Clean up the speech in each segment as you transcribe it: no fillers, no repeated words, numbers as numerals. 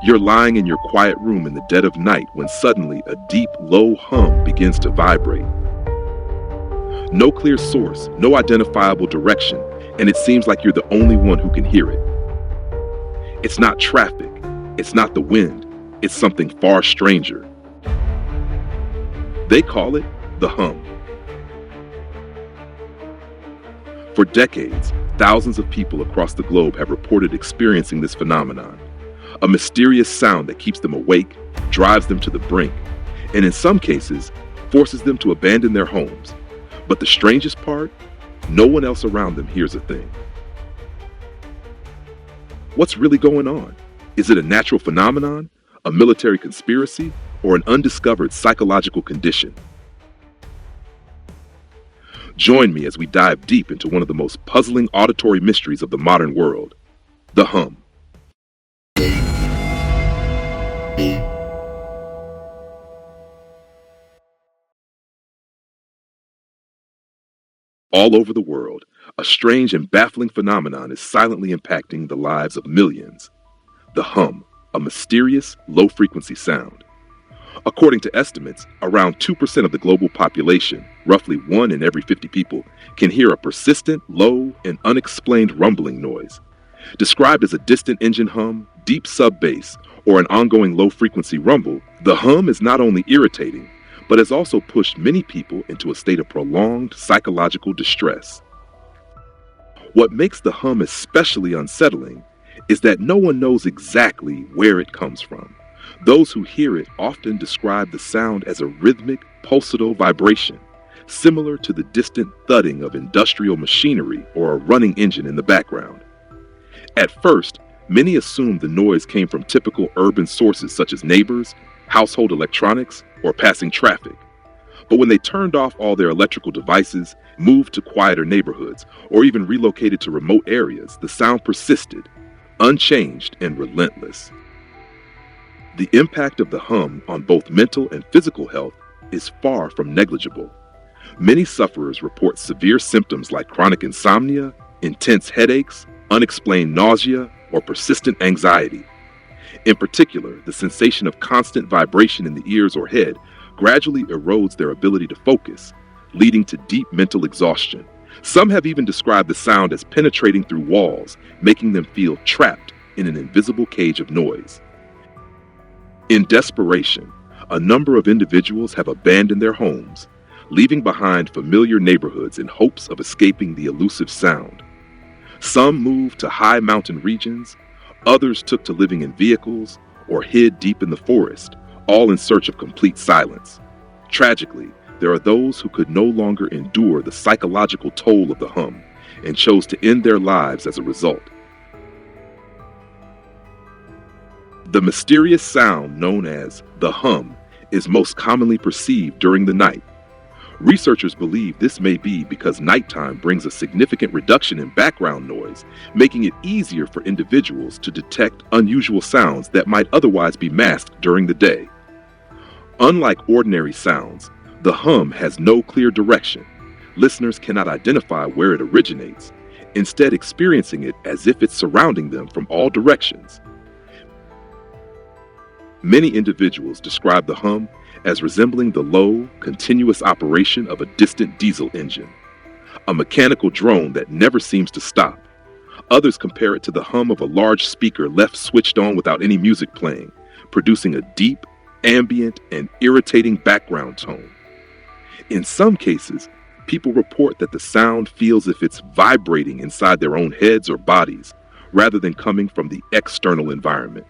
You're lying in your quiet room in the dead of night when suddenly a deep, low hum begins to vibrate. No clear source, no identifiable direction, and it seems like you're the only one who can hear it. It's not traffic, it's not the wind, it's something far stranger. They call it the hum. For decades, thousands of people across the globe have reported experiencing this phenomenon, a mysterious sound that keeps them awake, drives them to the brink, and in some cases, forces them to abandon their homes. But the strangest part, no one else around them hears a thing. What's really going on? Is it a natural phenomenon, a military conspiracy, or an undiscovered psychological condition? Join me as we dive deep into one of the most puzzling auditory mysteries of the modern world, the hum. All over the world, a strange and baffling phenomenon is silently impacting the lives of millions. The hum, a mysterious, low-frequency sound. According to estimates, around 2% of the global population, roughly 1 in every 50 people, can hear a persistent, low, and unexplained rumbling noise. Described as a distant engine hum, deep sub-bass, or an ongoing low-frequency rumble, the hum is not only irritating, but has also pushed many people into a state of prolonged psychological distress. What makes the hum especially unsettling is that no one knows exactly where it comes from. Those who hear it often describe the sound as a rhythmic, pulsatile vibration, similar to the distant thudding of industrial machinery or a running engine in the background. At first, many assumed the noise came from typical urban sources such as neighbors, household electronics, or passing traffic. But when they turned off all their electrical devices, moved to quieter neighborhoods, or even relocated to remote areas, the sound persisted, unchanged and relentless. The impact of the hum on both mental and physical health is far from negligible. Many sufferers report severe symptoms like chronic insomnia, intense headaches, unexplained nausea, or persistent anxiety. In particular, the sensation of constant vibration in the ears or head gradually erodes their ability to focus, leading to deep mental exhaustion. Some have even described the sound as penetrating through walls, making them feel trapped in an invisible cage of noise. In desperation, a number of individuals have abandoned their homes, leaving behind familiar neighborhoods in hopes of escaping the elusive sound. Some moved to high mountain regions, others took to living in vehicles or hid deep in the forest, all in search of complete silence. Tragically, there are those who could no longer endure the psychological toll of the hum and chose to end their lives as a result. The mysterious sound known as the hum is most commonly perceived during the night. Researchers believe this may be because nighttime brings a significant reduction in background noise, making it easier for individuals to detect unusual sounds that might otherwise be masked during the day. Unlike ordinary sounds, the hum has no clear direction. Listeners cannot identify where it originates, instead experiencing it as if it's surrounding them from all directions. Many individuals describe the hum as resembling the low, continuous operation of a distant diesel engine, a mechanical drone that never seems to stop. Others compare it to the hum of a large speaker left switched on without any music playing, producing a deep, ambient, and irritating background tone. In some cases, people report that the sound feels as if it's vibrating inside their own heads or bodies, rather than coming from the external environment.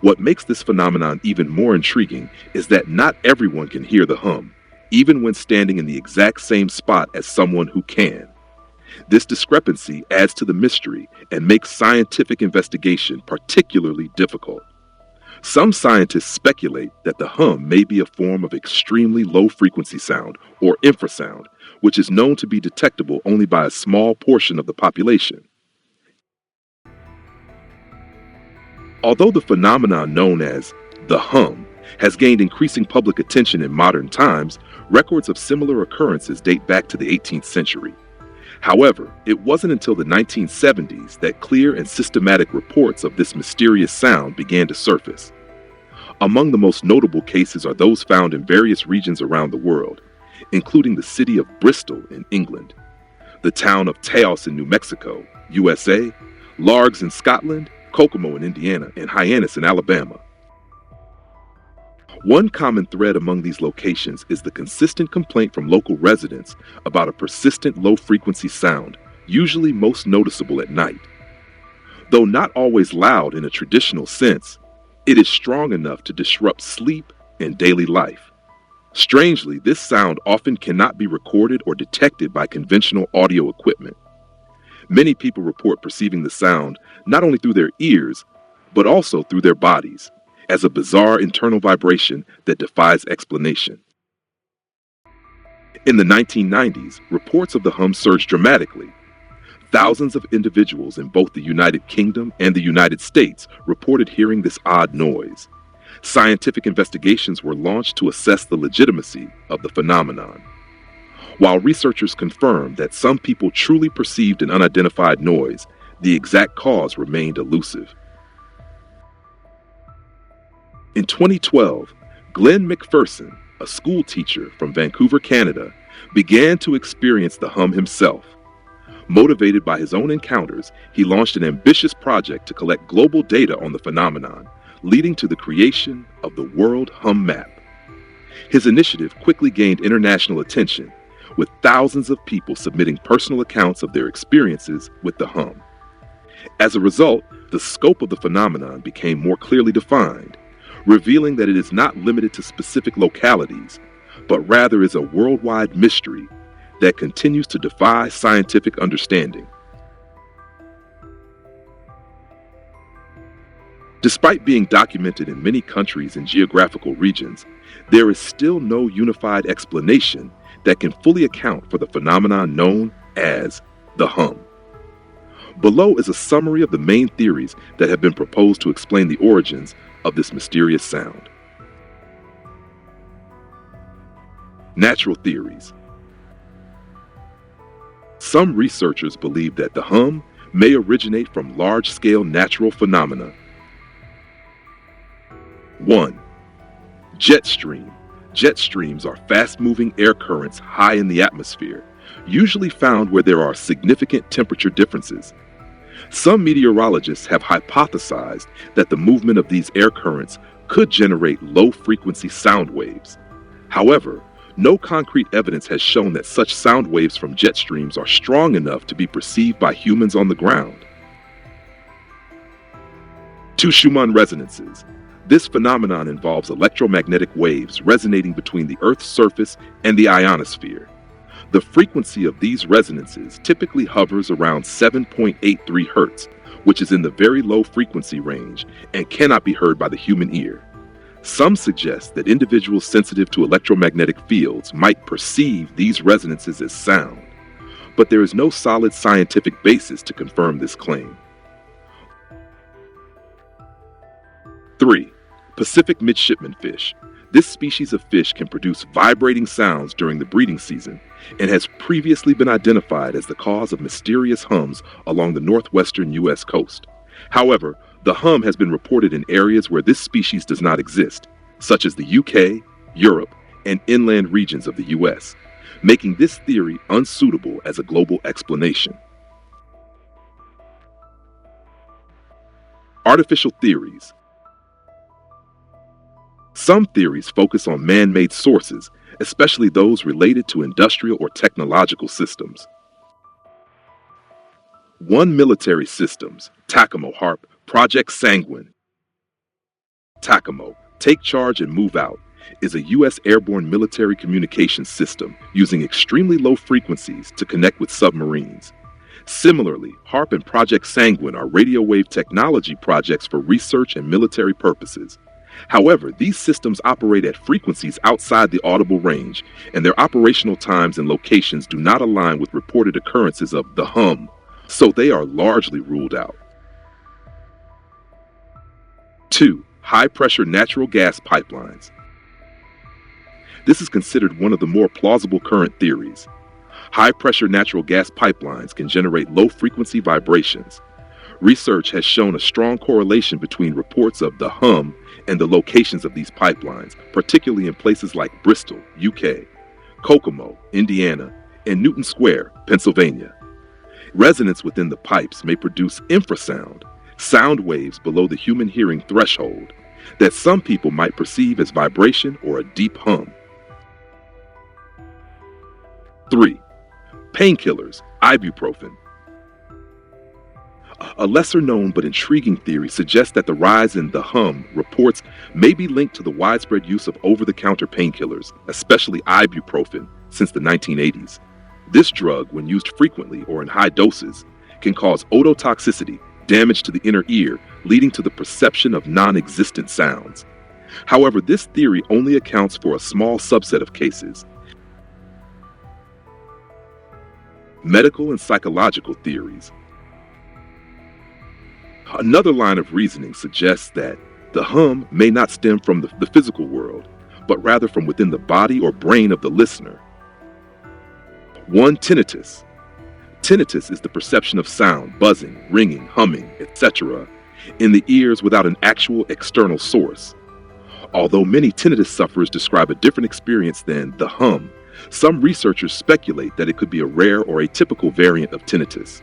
What makes this phenomenon even more intriguing is that not everyone can hear the hum, even when standing in the exact same spot as someone who can. This discrepancy adds to the mystery and makes scientific investigation particularly difficult. Some scientists speculate that the hum may be a form of extremely low-frequency sound, or infrasound, which is known to be detectable only by a small portion of the population. Although the phenomenon known as the hum has gained increasing public attention in modern times, records of similar occurrences date back to the 18th century. However, it wasn't until the 1970s that clear and systematic reports of this mysterious sound began to surface. Among the most notable cases are those found in various regions around the world, including the city of Bristol in England, the town of Taos in New Mexico, USA, Largs in Scotland, Kokomo in Indiana, and Hyannis in Alabama. One common thread among these locations is the consistent complaint from local residents about a persistent low-frequency sound, usually most noticeable at night. Though not always loud in a traditional sense, it is strong enough to disrupt sleep and daily life. Strangely, this sound often cannot be recorded or detected by conventional audio equipment. Many people report perceiving the sound not only through their ears, but also through their bodies, as a bizarre internal vibration that defies explanation. In the 1990s, reports of the hum surged dramatically. Thousands of individuals in both the United Kingdom and the United States reported hearing this odd noise. Scientific investigations were launched to assess the legitimacy of the phenomenon. While researchers confirmed that some people truly perceived an unidentified noise, the exact cause remained elusive. In 2012, Glenn McPherson, a school teacher from Vancouver, Canada, began to experience the hum himself. Motivated by his own encounters, he launched an ambitious project to collect global data on the phenomenon, leading to the creation of the World Hum Map. His initiative quickly gained international attention, with thousands of people submitting personal accounts of their experiences with the hum. As a result, the scope of the phenomenon became more clearly defined, revealing that it is not limited to specific localities, but rather is a worldwide mystery that continues to defy scientific understanding. Despite being documented in many countries and geographical regions, there is still no unified explanation that can fully account for the phenomenon known as the hum. Below is a summary of the main theories that have been proposed to explain the origins of this mysterious sound. Natural theories. Some researchers believe that the hum may originate from large-scale natural phenomena. 1. Jet stream. Jet streams are fast-moving air currents high in the atmosphere, usually found where there are significant temperature differences. Some meteorologists have hypothesized that the movement of these air currents could generate low-frequency sound waves. However, no concrete evidence has shown that such sound waves from jet streams are strong enough to be perceived by humans on the ground. 2. Schumann resonances. This phenomenon involves electromagnetic waves resonating between the Earth's surface and the ionosphere. The frequency of these resonances typically hovers around 7.83 Hz, which is in the very low frequency range and cannot be heard by the human ear. Some suggest that individuals sensitive to electromagnetic fields might perceive these resonances as sound, but there is no solid scientific basis to confirm this claim. 3. Pacific midshipman fish. This species of fish can produce vibrating sounds during the breeding season and has previously been identified as the cause of mysterious hums along the northwestern U.S. coast. However, the hum has been reported in areas where this species does not exist, such as the UK, Europe, and inland regions of the U.S., making this theory unsuitable as a global explanation. Artificial theories. Some theories focus on man-made sources, especially those related to industrial or technological systems. 1. Military systems. TACAMO HARP, Project Sanguine. TACAMO, Take Charge and Move Out, is a U.S. airborne military communications system using extremely low frequencies to connect with submarines. Similarly, HARP and Project Sanguine are radio wave technology projects for research and military purposes. However, these systems operate at frequencies outside the audible range, and their operational times and locations do not align with reported occurrences of the hum, so they are largely ruled out. 2. High-pressure natural gas pipelines. This is considered one of the more plausible current theories. High-pressure natural gas pipelines can generate low-frequency vibrations. Research has shown a strong correlation between reports of the hum and the locations of these pipelines, particularly in places like Bristol, UK, Kokomo, Indiana, and Newton Square, Pennsylvania. Resonance within the pipes may produce infrasound, sound waves below the human hearing threshold, that some people might perceive as vibration or a deep hum. 3. Painkillers, ibuprofen. A lesser-known but intriguing theory suggests that the rise in the hum reports may be linked to the widespread use of over-the-counter painkillers, especially ibuprofen, since the 1980s. This drug, when used frequently or in high doses, can cause ototoxicity, damage to the inner ear, leading to the perception of non-existent sounds. However, this theory only accounts for a small subset of cases. Medical and psychological theories. Another line of reasoning suggests that the hum may not stem from the physical world, but rather from within the body or brain of the listener. 1. Tinnitus. Tinnitus is the perception of sound, buzzing, ringing, humming, etc., in the ears without an actual external source. Although many tinnitus sufferers describe a different experience than the hum, some researchers speculate that it could be a rare or atypical variant of tinnitus.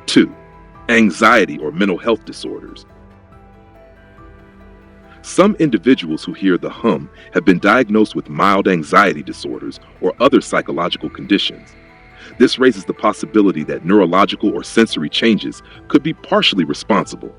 2. Anxiety or mental health disorders. Some individuals who hear the hum have been diagnosed with mild anxiety disorders or other psychological conditions. This raises the possibility that neurological or sensory changes could be partially responsible.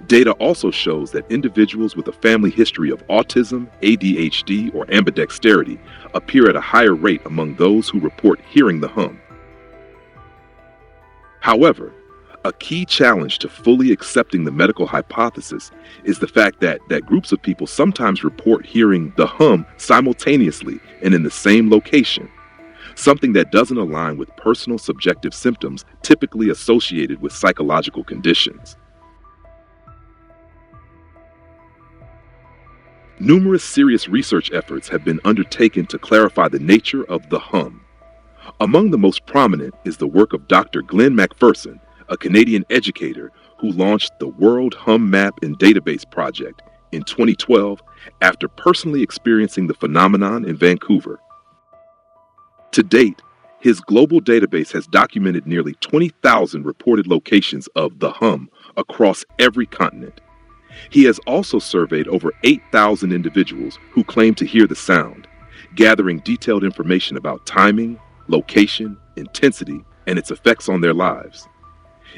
Data also shows that individuals with a family history of autism, ADHD, or ambidexterity appear at a higher rate among those who report hearing the hum. However, a key challenge to fully accepting the medical hypothesis is the fact that groups of people sometimes report hearing the hum simultaneously and in the same location, something that doesn't align with personal subjective symptoms typically associated with psychological conditions. Numerous serious research efforts have been undertaken to clarify the nature of the hum. Among the most prominent is the work of Dr. Glenn McPherson, a Canadian educator who launched the World Hum Map and Database Project in 2012 after personally experiencing the phenomenon in Vancouver. To date, his global database has documented nearly 20,000 reported locations of the hum across every continent. He has also surveyed over 8,000 individuals who claim to hear the sound, gathering detailed information about timing, location, intensity, and its effects on their lives.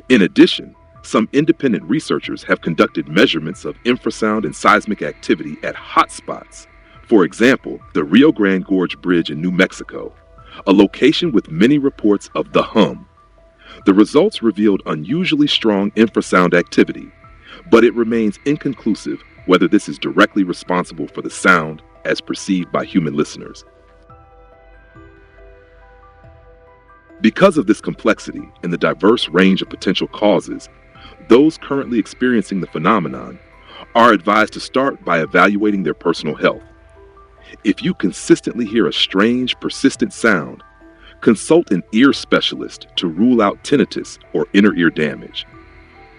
In addition, some independent researchers have conducted measurements of infrasound and seismic activity at hotspots. For example, the Rio Grande Gorge Bridge in New Mexico, a location with many reports of the hum. The results revealed unusually strong infrasound activity, but it remains inconclusive whether this is directly responsible for the sound as perceived by human listeners. Because of this complexity and the diverse range of potential causes, those currently experiencing the phenomenon are advised to start by evaluating their personal health. If you consistently hear a strange, persistent sound, consult an ear specialist to rule out tinnitus or inner ear damage.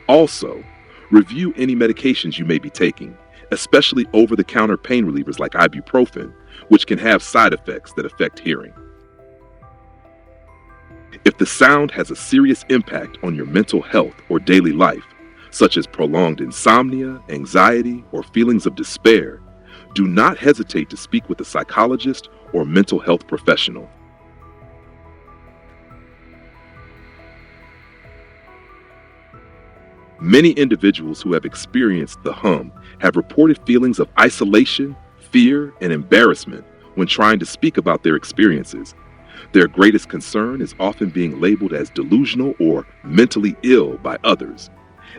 Also, review any medications you may be taking, especially over-the-counter pain relievers like ibuprofen, which can have side effects that affect hearing. If the sound has a serious impact on your mental health or daily life, such as prolonged insomnia, anxiety, or feelings of despair, do not hesitate to speak with a psychologist or mental health professional. Many individuals who have experienced the hum have reported feelings of isolation, fear, and embarrassment when trying to speak about their experiences. Their greatest concern is often being labeled as delusional or mentally ill by others.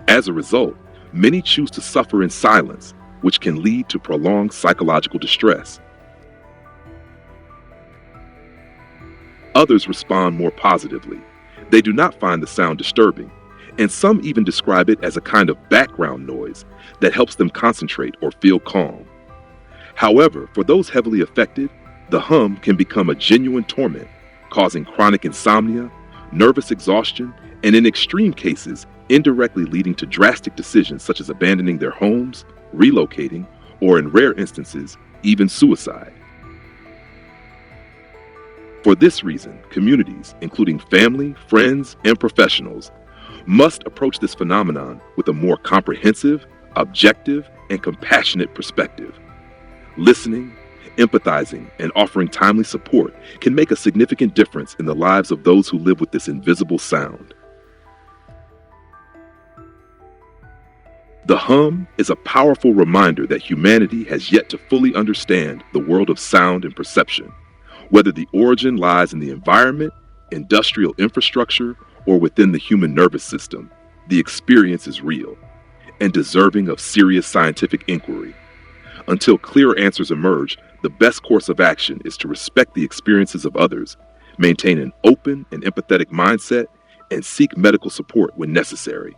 As a result, many choose to suffer in silence, which can lead to prolonged psychological distress. Others respond more positively. They do not find the sound disturbing, and some even describe it as a kind of background noise that helps them concentrate or feel calm. However, for those heavily affected, The hum can become a genuine torment, causing chronic insomnia, nervous exhaustion, and in extreme cases, indirectly leading to drastic decisions such as abandoning their homes, relocating, or in rare instances, even suicide. For this reason, communities, including family, friends, and professionals, must approach this phenomenon with a more comprehensive, objective, and compassionate perspective. Listening, empathizing, and offering timely support can make a significant difference in the lives of those who live with this invisible sound. The hum is a powerful reminder that humanity has yet to fully understand the world of sound and perception. Whether the origin lies in the environment, industrial infrastructure, or within the human nervous system, the experience is real and deserving of serious scientific inquiry. Until clearer answers emerge, the best course of action is to respect the experiences of others, maintain an open and empathetic mindset, and seek medical support when necessary.